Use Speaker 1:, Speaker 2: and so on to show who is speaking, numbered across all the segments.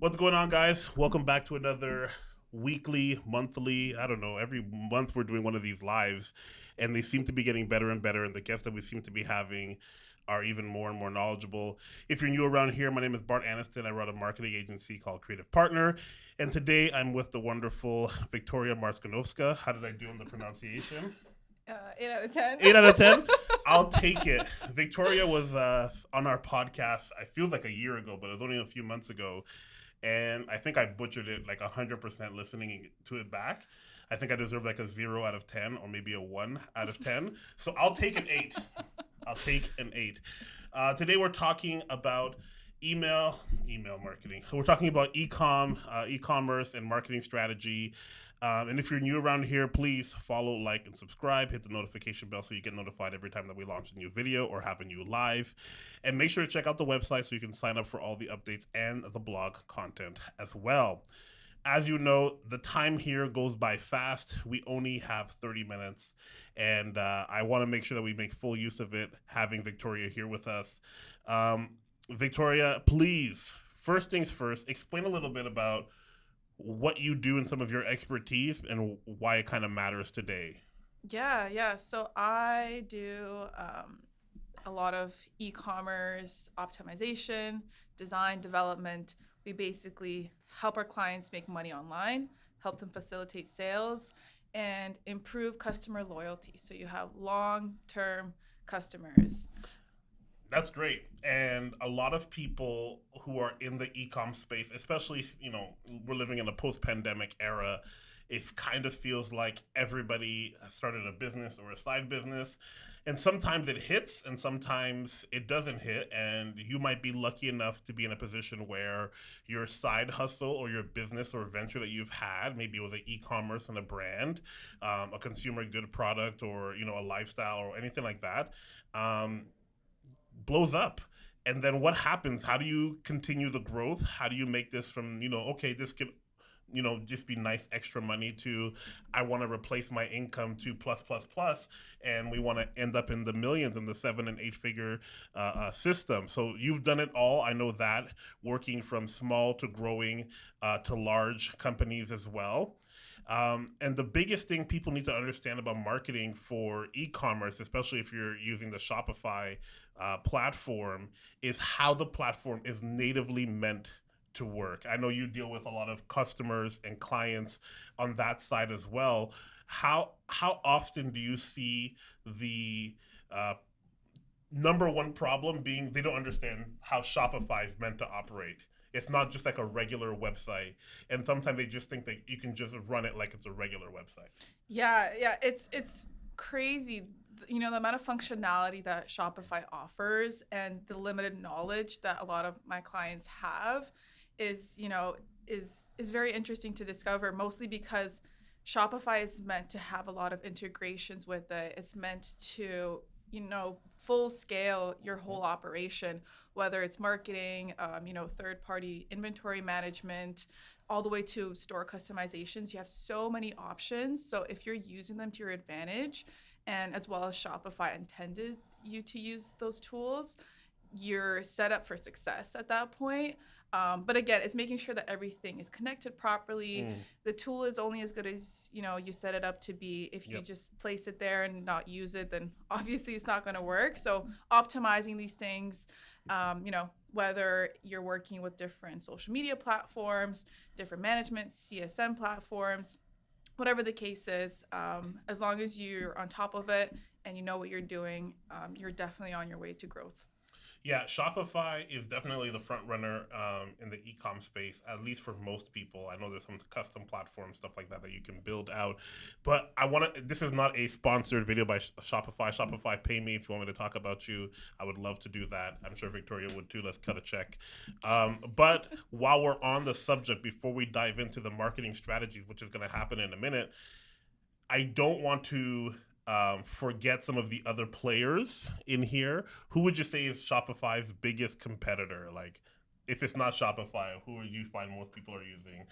Speaker 1: What's going on, guys? Welcome back to another weekly, monthly, I don't know, every month we're doing one of these lives, and they seem to be getting better and better, and the guests that we seem to be having are even more and more knowledgeable. If you're new around here, my name is Bart Aniston. I run a marketing agency called Creative Partner, and today I'm with the wonderful Victoria Marskanovska. How did I do on the pronunciation?
Speaker 2: 8 out of 10.
Speaker 1: 8 out of 10. I'll take it. Victoria was on our podcast. I feel like a year ago, but it was only a few months ago, and I think I butchered it like 100% listening to it back. I think I deserve like a 0 out of 10 or maybe a 1 out of 10. So I'll take an 8. I'll take an 8. Today we're talking about email marketing. So we're talking about e-commerce and marketing strategy. And if you're new around here, please follow, like, and subscribe. Hit the notification bell so you get notified every time that we launch a new video or have a new live. And make sure to check out the website so you can sign up for all the updates and the blog content as well. As you know, the time here goes by fast. We only have 30 minutes, and I want to make sure that we make full use of it, having Victoria here with us. Victoria, please, first things first, explain a little bit about what you do and some of your expertise and why it kind of matters today.
Speaker 2: Yeah. So I do a lot of e-commerce optimization, design, development. We basically help our clients make money online, help them facilitate sales, and improve customer loyalty. So you have long-term customers.
Speaker 1: That's great. And a lot of people who are in the e-com space, especially, we're living in a post-pandemic era, it kind of feels like everybody has started a business or a side business. And sometimes it hits and sometimes it doesn't hit. And you might be lucky enough to be in a position where your side hustle or your business or venture that you've had, maybe it was an e-commerce and a brand, a consumer good product or, a lifestyle or anything like that, blows up. And then what happens? How do you continue the growth? How do you make this from, okay, this could, just be nice extra money to I want to replace my income to plus, plus, plus. And we want to end up in the millions in the 7 and 8 figure system. So you've done it all. I know that, working from small to growing to large companies as well. And the biggest thing people need to understand about marketing for e-commerce, especially if you're using the Shopify platform, is how the platform is natively meant to work. I know you deal with a lot of customers and clients on that side as well. How often do you see the number one problem being they don't understand how Shopify is meant to operate? It's not just like a regular website, and sometimes they just think that you can just run it like it's a regular website.
Speaker 2: Yeah. It's crazy. The amount of functionality that Shopify offers and the limited knowledge that a lot of my clients have is very interesting to discover, mostly because Shopify is meant to have a lot of integrations with it. It's meant to, full scale your whole operation, whether it's marketing, third party inventory management, all the way to store customizations. You have so many options. So if you're using them to your advantage, and as well as Shopify intended you to use those tools, you're set up for success at that point. But again, it's making sure that everything is connected properly. The tool is only as good as you set it up to be. If you just place it there and not use it, then obviously it's not going to work. So optimizing these things, whether you're working with different social media platforms, different management CSM platforms, whatever the case is, as long as you're on top of it and you know what you're doing, you're definitely on your way to growth.
Speaker 1: Yeah, Shopify is definitely the front runner in the e-com space, at least for most people. I know there's some custom platforms, stuff like that you can build out. But this is not a sponsored video by Shopify. Shopify, pay me if you want me to talk about you. I would love to do that. I'm sure Victoria would too. Let's cut a check. But while we're on the subject, before we dive into the marketing strategies, which is going to happen in a minute, I don't want to forget some of the other players in here. Who would you say is Shopify's biggest competitor? Like, if it's not Shopify, who do you find most people are using?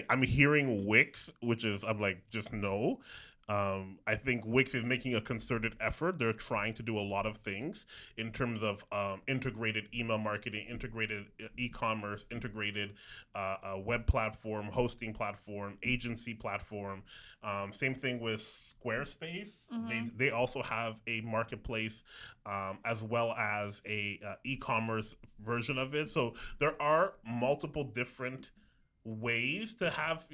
Speaker 1: I'm hearing Wix, which is, I'm like, just no. I think Wix is making a concerted effort. They're trying to do a lot of things in terms of integrated email marketing, integrated e-commerce, integrated web platform, hosting platform, agency platform. Same thing with Squarespace.
Speaker 2: Mm-hmm.
Speaker 1: They also have a marketplace as well as a e-commerce version of it. So there are multiple different ways to have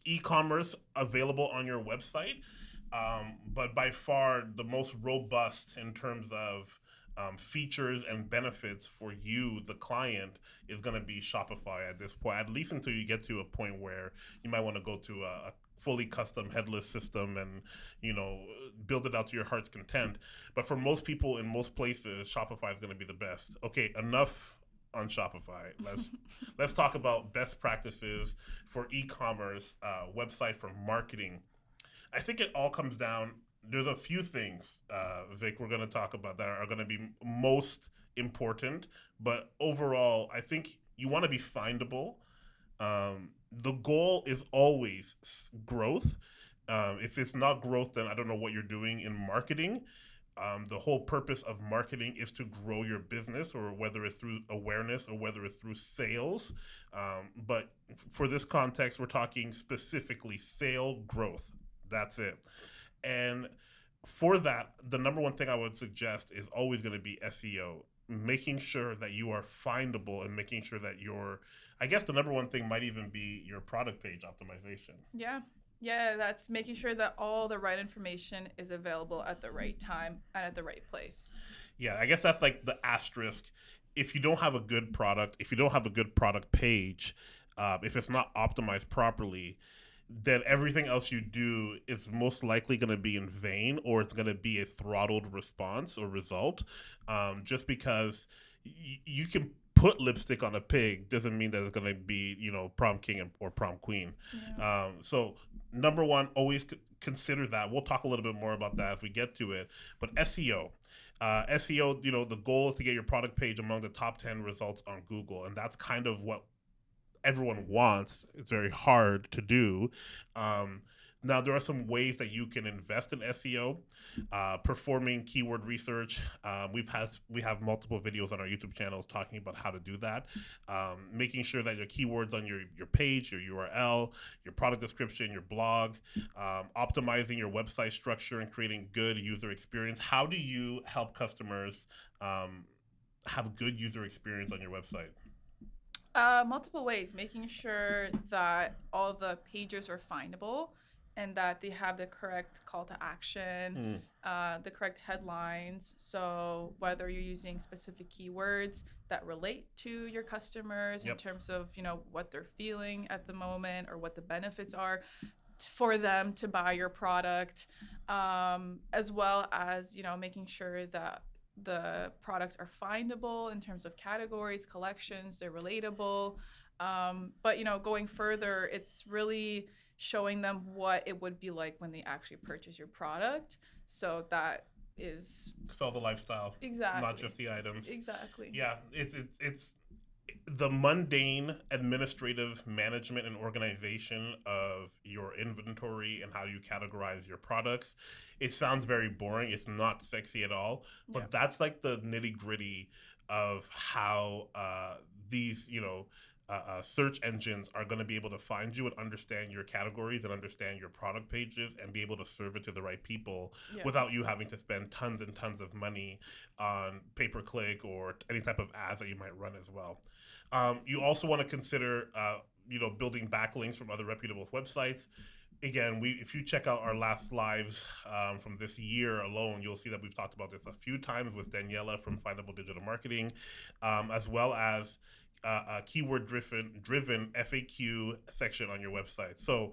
Speaker 1: e-commerce available on your website, but by far the most robust in terms of features and benefits for you, the client, is going to be Shopify at this point. At least until you get to a point where you might want to go to a fully custom headless system and build it out to your heart's content. But for most people in most places, Shopify is going to be the best. Okay, enough on Shopify. Let's talk about best practices for e-commerce, website for marketing. I think it all comes down. There's a few things, Vic, we're going to talk about that are going to be most important. But overall, I think you want to be findable. The goal is always growth. If it's not growth, then I don't know what you're doing in marketing. The whole purpose of marketing is to grow your business, or whether it's through awareness or whether it's through sales. But for this context, we're talking specifically sale growth. That's it. And for that, the number one thing I would suggest is always going to be SEO, making sure that you are findable and making sure that I guess the number one thing might even be your product page optimization.
Speaker 2: Yeah. Yeah, that's making sure that all the right information is available at the right time and at the right place.
Speaker 1: Yeah, I guess that's like the asterisk. If you don't have a good product, if you don't have a good product page, if it's not optimized properly, then everything else you do is most likely going to be in vain, or it's going to be a throttled response or result. Just because you can put lipstick on a pig doesn't mean that it's going to be, prom king or prom queen.
Speaker 2: Yeah.
Speaker 1: So number one, always consider that. We'll talk a little bit more about that as we get to it. But SEO. SEO, the goal is to get your product page among the top 10 results on Google. And that's kind of what everyone wants. It's very hard to do. Now, there are some ways that you can invest in SEO, performing keyword research. We have multiple videos on our YouTube channels talking about how to do that. Making sure that your keywords on your page, your URL, your product description, your blog, optimizing your website structure and creating good user experience. How do you help customers have good user experience on your website?
Speaker 2: Multiple ways, making sure that all the pages are findable and that they have the correct call to action, the correct headlines. So whether you're using specific keywords that relate to your customers in terms of, what they're feeling at the moment or what the benefits are for them to buy your product, as well as, making sure that the products are findable in terms of categories, collections, they're relatable. But, going further, it's really showing them what it would be like when they actually purchase your product. So that is
Speaker 1: sell the lifestyle,
Speaker 2: exactly,
Speaker 1: not just the items.
Speaker 2: Exactly.
Speaker 1: Yeah, it's the mundane administrative management and organization of your inventory and how you categorize your products. It sounds very boring. It's not sexy at all, but that's like the nitty gritty of how these, search engines are going to be able to find you and understand your categories and understand your product pages and be able to serve it to the right people without you having to spend tons and tons of money on pay-per-click or any type of ads that you might run as well. You also want to consider, building backlinks from other reputable websites. Again, if you check out our last lives from this year alone, you'll see that we've talked about this a few times with Daniela from Findable Digital Marketing, as well as a keyword-driven FAQ section on your website. So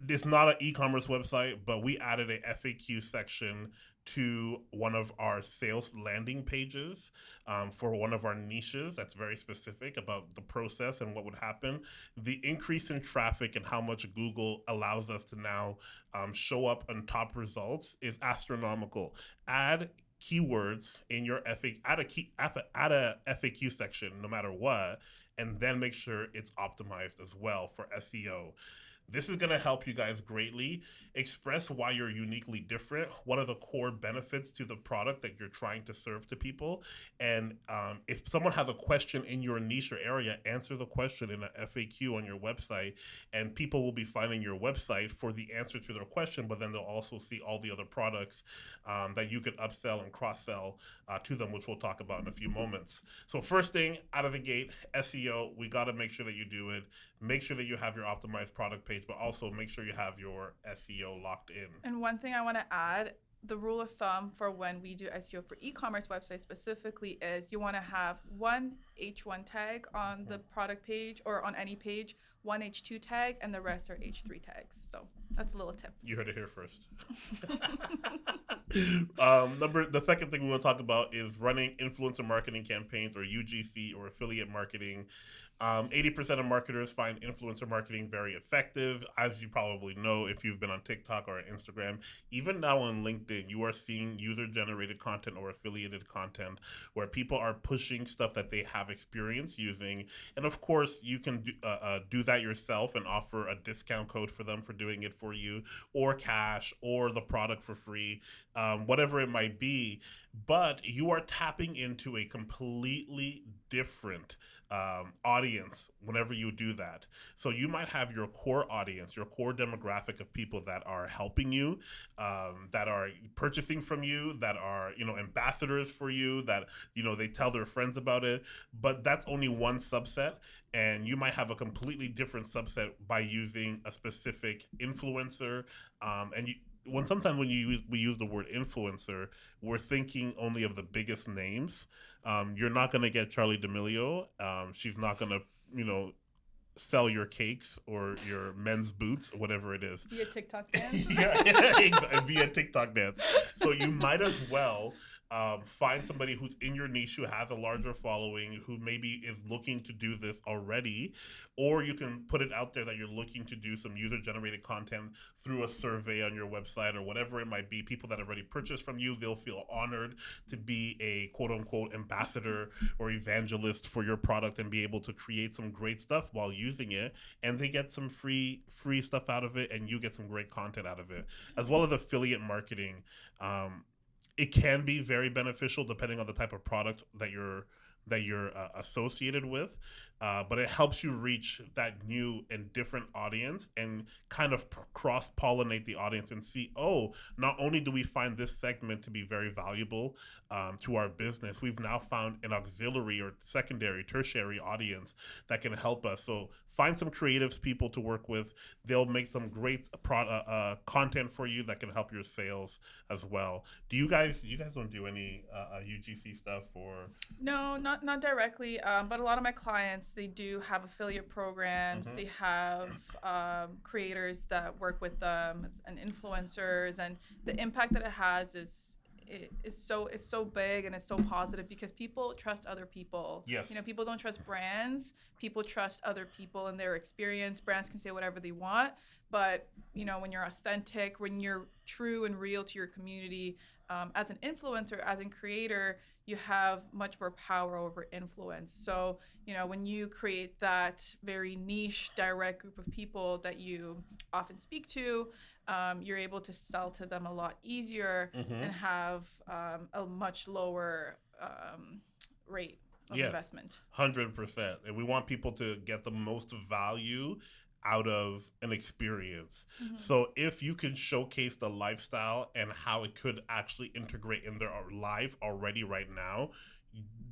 Speaker 1: it's not an e-commerce website, but we added a FAQ section to one of our sales landing pages for one of our niches that's very specific about the process and what would happen. The increase in traffic and how much Google allows us to now show up on top results is astronomical. Add keywords in your add a FAQ section no matter what, and then make sure it's optimized as well for SEO. This is going to help you guys greatly express why you're uniquely different. What are the core benefits to the product that you're trying to serve to people? And if someone has a question in your niche or area, answer the question in an FAQ on your website, and people will be finding your website for the answer to their question. But then they'll also see all the other products that you could upsell and cross sell to them, which we'll talk about in a few moments. So first thing out of the gate, SEO. We got to make sure that you do it. Make sure that you have your optimized product page, but also make sure you have your SEO locked in.
Speaker 2: And one thing I want to add, the rule of thumb for when we do SEO for e-commerce websites specifically is you want to have one H1 tag on the product page or on any page, one H2 tag, and the rest are H3 tags. So that's a little tip.
Speaker 1: You heard it here first. The second thing we want to talk about is running influencer marketing campaigns, or UGC, or affiliate marketing. 80% of marketers find influencer marketing very effective. As you probably know, if you've been on TikTok or Instagram, even now on LinkedIn, you are seeing user-generated content or affiliated content where people are pushing stuff that they have experience using. And of course, you can do that yourself and offer a discount code for them for doing it for you, or cash, or the product for free, whatever it might be. But you are tapping into a completely different audience whenever you do that. So you might have your core audience, your core demographic of people that are helping you, that are purchasing from you, that are, ambassadors for you, that, they tell their friends about it. But that's only one subset. And you might have a completely different subset by using a specific influencer. Sometimes when we use the word influencer, we're thinking only of the biggest names. You're not going to get Charlie D'Amelio. She's not going to, sell your cakes or your men's boots, whatever it is.
Speaker 2: Via TikTok dance.
Speaker 1: Via TikTok dance. So you might as well find somebody who's in your niche, who has a larger following, who maybe is looking to do this already, or you can put it out there that you're looking to do some user-generated content through a survey on your website or whatever it might be. People that have already purchased from you, they'll feel honored to be a quote-unquote ambassador or evangelist for your product and be able to create some great stuff while using it, and they get some free stuff out of it, and you get some great content out of it, as well as affiliate marketing. It can be very beneficial depending on the type of product that you're associated with, but it helps you reach that new and different audience and kind of cross-pollinate the audience and see, not only do we find this segment to be very valuable to our business, we've now found an auxiliary or secondary, tertiary audience that can help us. So find some creative people to work with. They'll make some great content for you that can help your sales as well. You guys don't do any UGC stuff, or?
Speaker 2: No, not directly. But a lot of my clients, they do have affiliate programs. Mm-hmm. They have creators that work with them and influencers, and the impact that it has is so big and it's so positive because people trust other people.
Speaker 1: Yes.
Speaker 2: People don't trust brands. People trust other people and their experience. Brands can say whatever they want, but when you're authentic, when you're true and real to your community, as an influencer, as a creator, you have much more power over influence. So, when you create that very niche, direct group of people that you often speak to, you're able to sell to them a lot easier, mm-hmm. and have a much lower rate of investment.
Speaker 1: 100%. And we want people to get the most value out of an experience. Mm-hmm. So if you can showcase the lifestyle and how it could actually integrate in their life already right now,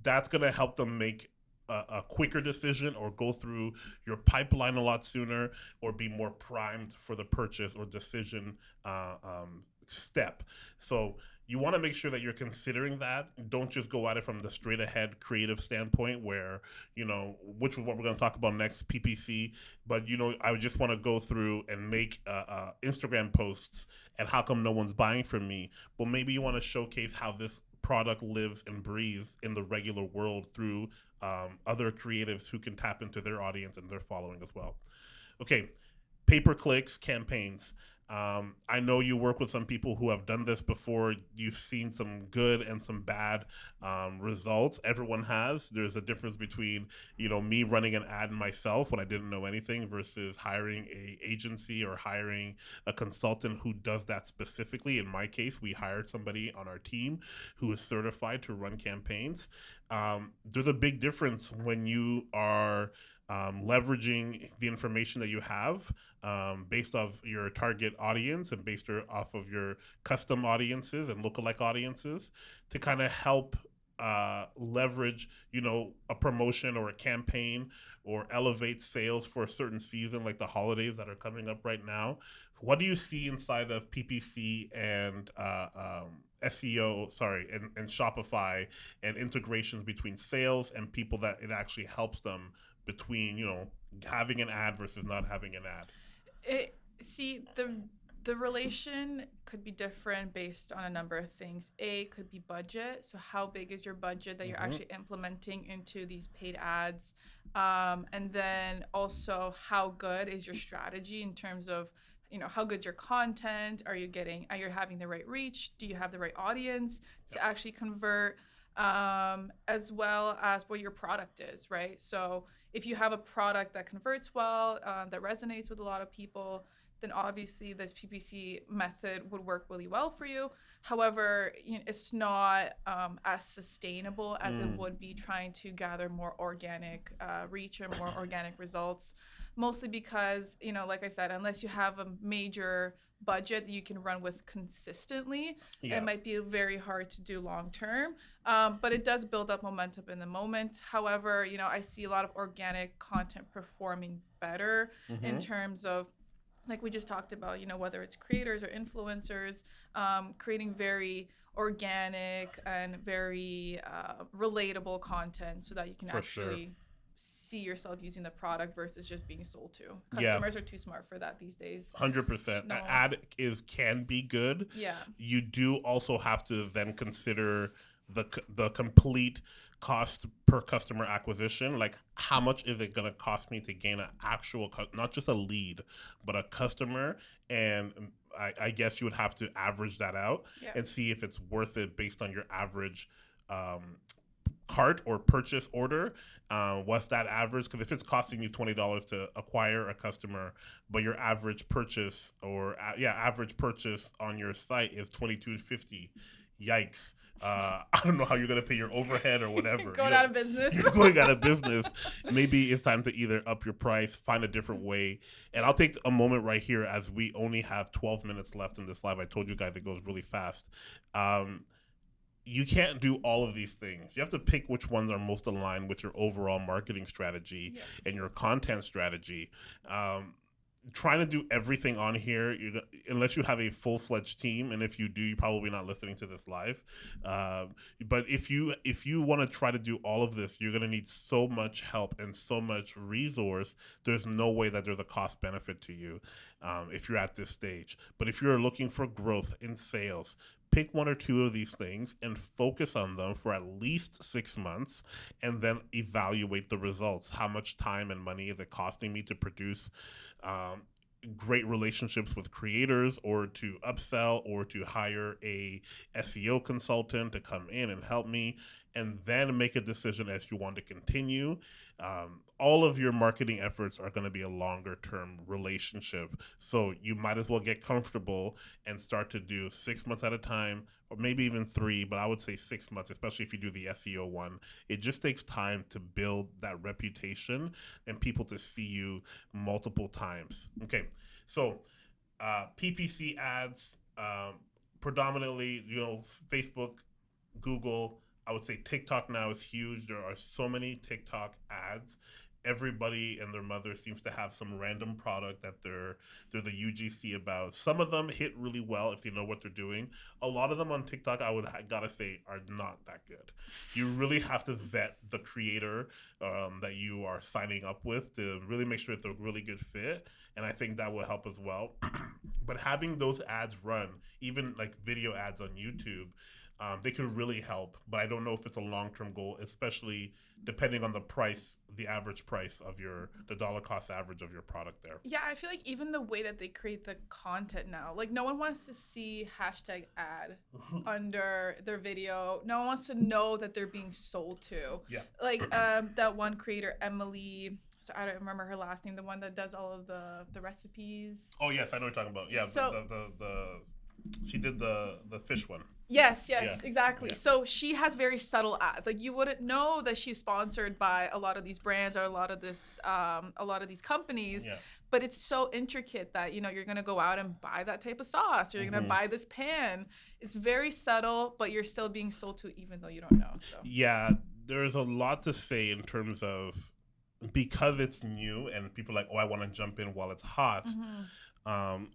Speaker 1: that's going to help them make a quicker decision, or go through your pipeline a lot sooner, or be more primed for the purchase or decision step. So you want to make sure that you're considering that. Don't just go at it from the straight ahead creative standpoint where, which is what we're going to talk about next, PPC. But, I would just want to go through and make Instagram posts and how come no one's buying from me. Well, maybe you want to showcase how this product lives and breathes in the regular world through other creatives who can tap into their audience and their following as well. Okay, pay-per-clicks campaigns. I know you work with some people who have done this before. You've seen some good and some bad results. Everyone has. There's a difference between, me running an ad myself when I didn't know anything versus hiring a agency or hiring a consultant who does that specifically. In my case, we hired somebody on our team who is certified to run campaigns. There's a big difference when you are leveraging the information that you have based off your target audience and based off of your custom audiences and lookalike audiences to kind of help leverage, a promotion or a campaign or elevate sales for a certain season like the holidays that are coming up right now. What do you see inside of PPC and SEO, sorry, and Shopify and integrations between sales and people that it actually helps them between, having an ad versus not having an ad?
Speaker 2: The relation could be different based on a number of things. A could be budget. So how big is your budget that you're actually implementing into these paid ads? And then also how good is your strategy in terms of, how good's your content? Are you having the right reach? Do you have the right audience to actually convert? As well as what your product is, right? So if you have a product that converts well, that resonates with a lot of people, then obviously this PPC method would work really well for you. However, it's not as sustainable as it would be trying to gather more organic reach and more organic results. Mostly because, like I said, unless you have a major budget that you can run with consistently, it might be very hard to do long term. But it does build up momentum in the moment. However, I see a lot of organic content performing better in terms of, like we just talked about, whether it's creators or influencers, creating very organic and very relatable content so that you can see yourself using the product versus just being sold to. Customers are too smart for that these days.
Speaker 1: 100%. An ad can be good.
Speaker 2: Yeah.
Speaker 1: You do also have to then consider the complete cost per customer acquisition. Like, how much is it going to cost me to gain an actual, not just a lead, but a customer? And I guess you would have to average that out and see if it's worth it based on your average cart or purchase order. What's that average? Because if it's costing you $20 to acquire a customer, but your average purchase average purchase on your site is $22.50, yikes. I don't know how you're going to pay your overhead or whatever.
Speaker 2: Going out of business.
Speaker 1: You're going out of business. Maybe it's time to either up your price, find a different way. And I'll take a moment right here as we only have 12 minutes left in this live. I told you guys it goes really fast. You can't do all of these things. You have to pick which ones are most aligned with your overall marketing strategy and your content strategy. Trying to do everything on here, unless you have a full-fledged team, and if you do, you're probably not listening to this live. But if you want to try to do all of this, you're going to need so much help and so much resource. There's no way that there's a cost benefit to you if you're at this stage. But if you're looking for growth in sales, pick one or two of these things and focus on them for at least 6 months and then evaluate the results. How much time and money is it costing me to produce great relationships with creators, or to upsell, or to hire a SEO consultant to come in and help me, and then make a decision as you want to continue. All of your marketing efforts are going to be a longer term relationship. So you might as well get comfortable and start to do 6 months at a time, or maybe even 3, but I would say 6 months, especially if you do the SEO one. It just takes time to build that reputation and people to see you multiple times. Okay, so PPC ads, predominantly, Facebook, Google. I would say TikTok now is huge. There are so many TikTok ads. Everybody and their mother seems to have some random product that they're the UGC about. Some of them hit really well if they know what they're doing. A lot of them on TikTok, gotta say, are not that good. You really have to vet the creator that you are signing up with to really make sure it's a really good fit. And I think that will help as well. But having those ads run, even like video ads on YouTube, they could really help. But I don't know if it's a long term goal, especially depending on the price, the average price of the dollar cost average of your product there.
Speaker 2: Yeah, I feel like even the way that they create the content now, like no one wants to see hashtag ad under their video. No one wants to know that they're being sold to.
Speaker 1: Yeah.
Speaker 2: Like that one creator, Emily. So I don't remember her last name. The one that does all of the recipes.
Speaker 1: Oh yes, I know what you're talking about. Yeah,
Speaker 2: So
Speaker 1: the she did the fish one.
Speaker 2: yes,
Speaker 1: Yeah.
Speaker 2: exactly.
Speaker 1: Yeah.
Speaker 2: So she has very subtle ads. Like you wouldn't know that she's sponsored by a lot of these brands or a lot of these companies.
Speaker 1: Yeah.
Speaker 2: But it's so intricate that you're gonna go out and buy that type of sauce or you're gonna buy this pan. It's very subtle, but you're still being sold to even though you don't know. So
Speaker 1: Yeah, there's a lot to say in terms of because it's new and people are like, oh, I want to jump in while it's hot.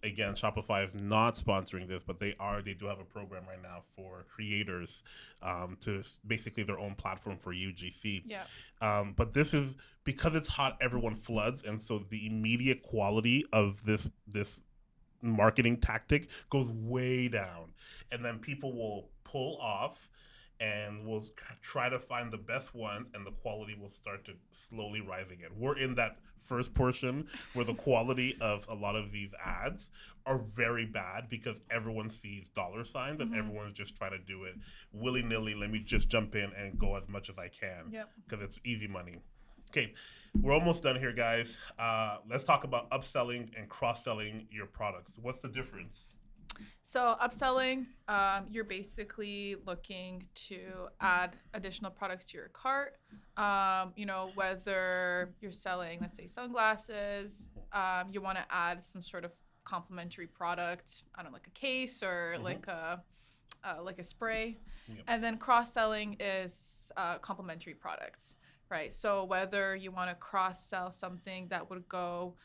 Speaker 1: Again, Shopify is not sponsoring this, but they do have a program right now for creators to basically their own platform for UGC.
Speaker 2: yeah.
Speaker 1: But this is because it's hot, everyone floods, and so the immediate quality of this marketing tactic goes way down, and then people will pull off and we'll try to find the best ones, and the quality will start to slowly rise again. We're in that first portion where the quality of a lot of these ads are very bad because everyone sees dollar signs and everyone's just trying to do it willy-nilly. Let me just jump in and go as much as I can because it's easy money. Okay, we're almost done here, guys. Let's talk about upselling and cross-selling your products. What's the difference?
Speaker 2: So upselling, you're basically looking to add additional products to your cart. Whether you're selling, let's say, sunglasses, you want to add some sort of complementary product. I don't know, like a case or like a spray.
Speaker 1: Yep.
Speaker 2: And then cross-selling is complementary products, right? So whether you want to cross-sell something that would go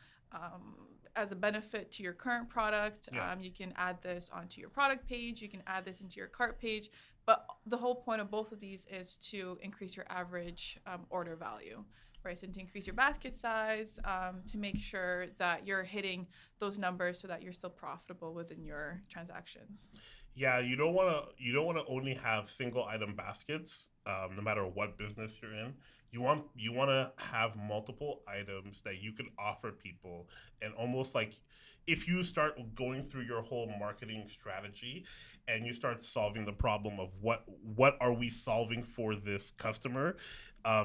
Speaker 2: as a benefit to your current product. You can add this onto your product page. You can add this into your cart page. But the whole point of both of these is to increase your average order value, right? So to increase your basket size, to make sure that you're hitting those numbers so that you're still profitable within your transactions.
Speaker 1: Yeah, you don't want to only have single item baskets, no matter what business you're in. You want to have multiple items that you can offer people, and almost like if you start going through your whole marketing strategy and you start solving the problem of what are we solving for this customer,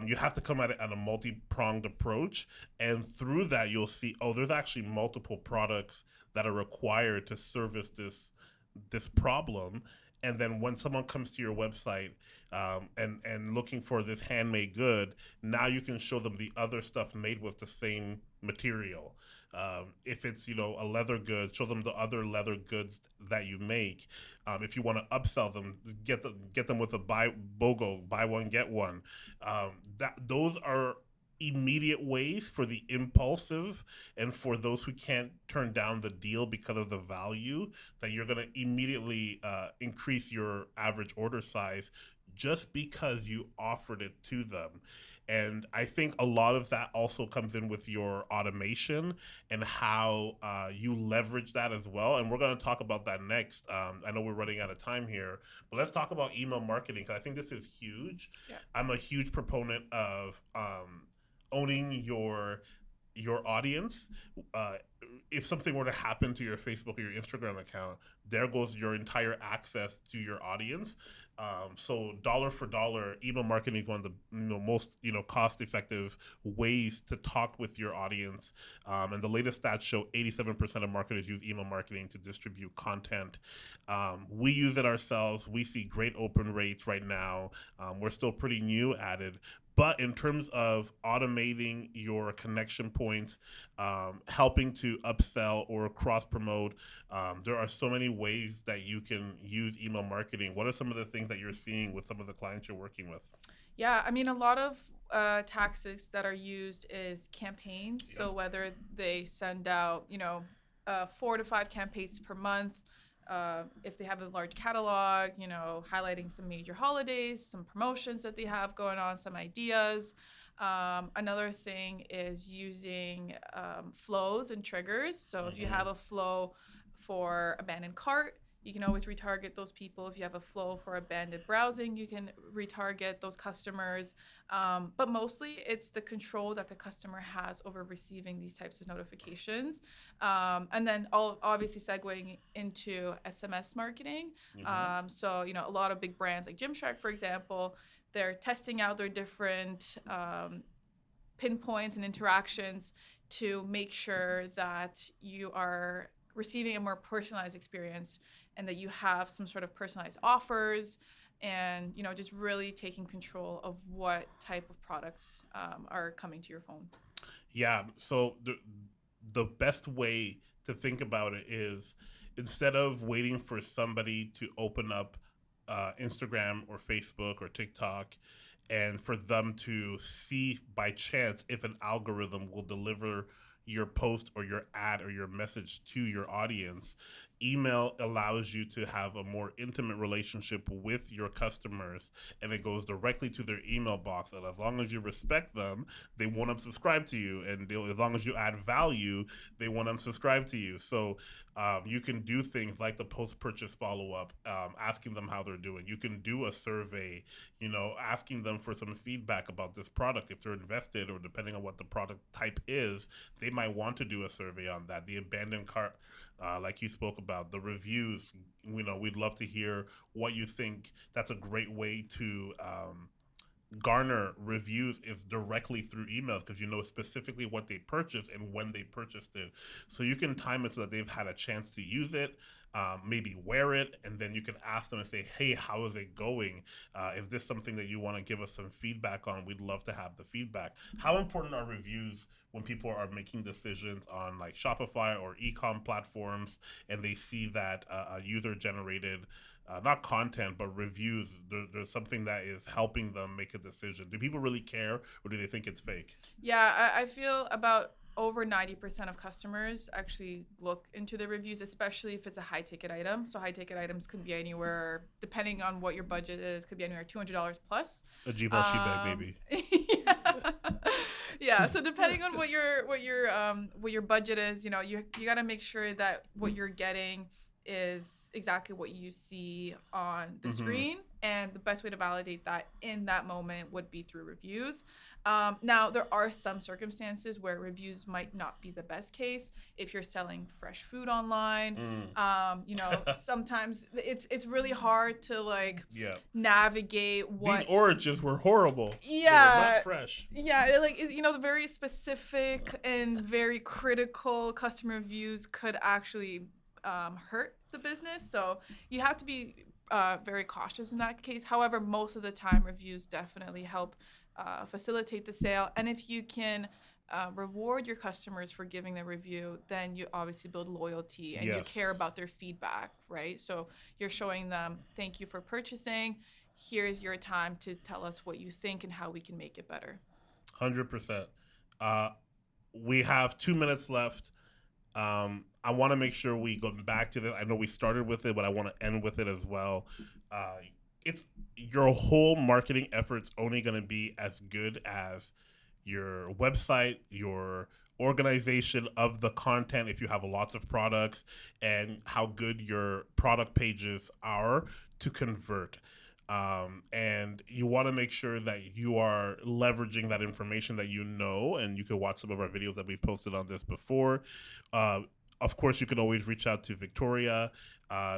Speaker 1: you have to come at it at a multi-pronged approach, and through that you'll see, oh, there's actually multiple products that are required to service this problem. And then when someone comes to your website and looking for this handmade good, now you can show them the other stuff made with the same material. If it's a leather good, show them the other leather goods that you make. If you want to upsell them, get them with a buy one get one. Those are immediate ways for the impulsive and for those who can't turn down the deal because of the value, that you're going to immediately increase your average order size just because you offered it to them. And I think a lot of that also comes in with your automation and how you leverage that as well. And we're going to talk about that next. I know we're running out of time here, but let's talk about email marketing, because I think this is huge.
Speaker 2: Yeah.
Speaker 1: I'm a huge proponent of owning your audience. If something were to happen to your Facebook or your Instagram account, there goes your entire access to your audience. So dollar for dollar, email marketing is one of the most cost-effective ways to talk with your audience. And the latest stats show 87% of marketers use email marketing to distribute content. We use it ourselves. We see great open rates right now. We're still pretty new at it. But in terms of automating your connection points, helping to upsell or cross-promote, there are so many ways that you can use email marketing. What are some of the things that you're seeing with some of the clients you're working with?
Speaker 2: Yeah, I mean, a lot of tactics that are used is campaigns.
Speaker 1: Yep.
Speaker 2: So whether they send out, 4 to 5 campaigns per month, if they have a large catalog, highlighting some major holidays, some promotions that they have going on, some ideas. Another thing is using flows and triggers. So if you have a flow for abandoned cart, You can always retarget those people. If you have a flow for abandoned browsing, you can retarget those customers. But mostly it's the control that the customer has over receiving these types of notifications. And then obviously segueing into SMS marketing. So, a lot of big brands like Gymshark, for example, they're testing out their different pinpoints and interactions to make sure that you are receiving a more personalized experience and that you have some sort of personalized offers and just really taking control of what type of products are coming to your phone.
Speaker 1: Yeah. So the best way to think about it is, instead of waiting for somebody to open up Instagram or Facebook or TikTok and for them to see by chance if an algorithm will deliver your post or your ad or your message to your audience, email allows you to have a more intimate relationship with your customers, and it goes directly to their email box. And as long as you respect them, they won't unsubscribe to you. And as long as you add value, they won't unsubscribe to you. So you can do things like the post-purchase follow-up, asking them how they're doing. You can do a survey, asking them for some feedback about this product. If they're invested, or depending on what the product type is, they might want to do a survey on that. The abandoned cart, like you spoke about, the reviews, we'd love to hear what you think. That's a great way to garner reviews, is directly through emails, because you know specifically what they purchased and when they purchased it. So you can time it so that they've had a chance to use it, maybe wear it, and then you can ask them and say, hey, how is it going? Is this something that you want to give us some feedback on? We'd love to have the feedback. How important are reviews when people are making decisions on like Shopify or e-com platforms, and they see that user generated not content, but reviews, there's something that is helping them make a decision? Do people really care, or do they think it's fake?
Speaker 2: Yeah, I feel about over 90% of customers actually look into the reviews, especially if it's a high ticket item. So high ticket items could be anywhere, depending on what your budget is, could be anywhere $200 plus.
Speaker 1: A Givenchy bag, maybe.
Speaker 2: Yeah. Yeah. So depending on what your budget is, you got to make sure that what you're getting is exactly what you see on the screen. And the best way to validate that in that moment would be through reviews. Now, there are some circumstances where reviews might not be the best case. If you're selling fresh food online, sometimes it's really hard to navigate what.
Speaker 1: These oranges were horrible.
Speaker 2: Yeah.
Speaker 1: They were not fresh.
Speaker 2: Yeah, the very specific and very critical customer reviews could actually hurt the business. So you have to be very cautious in that case. However, most of the time, reviews definitely help facilitate the sale. And if you can reward your customers for giving the review, then you obviously build loyalty and you care about their feedback, right? So you're showing them, thank you for purchasing. Here's your time to tell us what you think and how we can make it better.
Speaker 1: 100%. We have 2 minutes left. I want to make sure we go back to this. I know we started with it, but I want to end with it as well. It's your whole marketing effort's only going to be as good as your website, your organization of the content, if you have lots of products, and how good your product pages are to convert. And you want to make sure that you are leveraging that information that and you can watch some of our videos that we've posted on this before. Of course, you can always reach out to Victoria.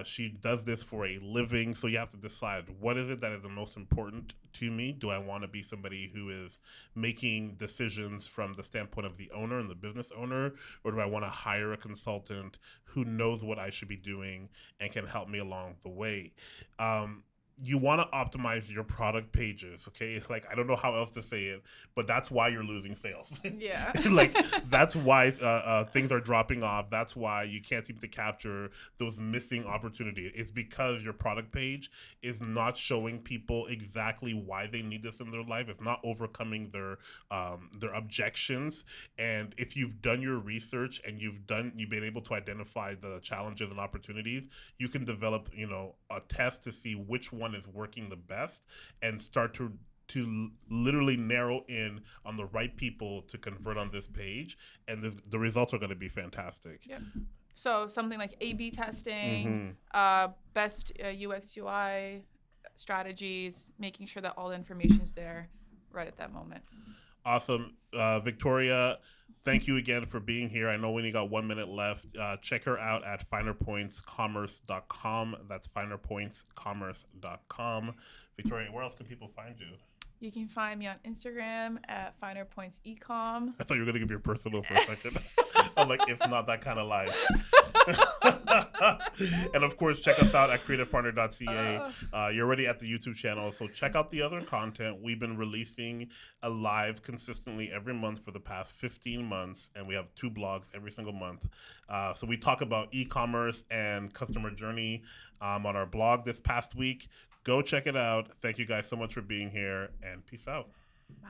Speaker 1: She does this for a living, so you have to decide, what is it that is the most important to me? Do I want to be somebody who is making decisions from the standpoint of the owner and the business owner, or do I want to hire a consultant who knows what I should be doing and can help me along the way? You want to optimize your product pages, okay? Like, I don't know how else to say it, but that's why you're losing sales.
Speaker 2: Yeah.
Speaker 1: That's why things are dropping off. That's why you can't seem to capture those missing opportunities. It's because your product page is not showing people exactly why they need this in their life. It's not overcoming their objections. And if you've done your research and you've been able to identify the challenges and opportunities, you can develop, a test to see which one is working the best and start to literally narrow in on the right people to convert on this page, and the results are going to be fantastic.
Speaker 2: Yep. So something like A/B testing, best UX UI strategies, making sure that all the information is there right at that moment.
Speaker 1: Awesome. Victoria, thank you again for being here. I know we only got 1 minute left. Check her out at finerpointscommerce.com. That's finerpointscommerce.com. Victoria, where else can people find you?
Speaker 2: You can find me on Instagram at finerpointsecom.
Speaker 1: I thought you were going to give your personal for a second. I'm like, if not, that kind of live. And of course, check us out at creativepartner.ca. You're already at the YouTube channel, so check out the other content. We've been releasing a live consistently every month for the past 15 months, and we have 2 blogs every single month. So we talk about e-commerce and customer journey on our blog this past week. Go check it out. Thank you guys so much for being here, and peace out.
Speaker 2: Bye.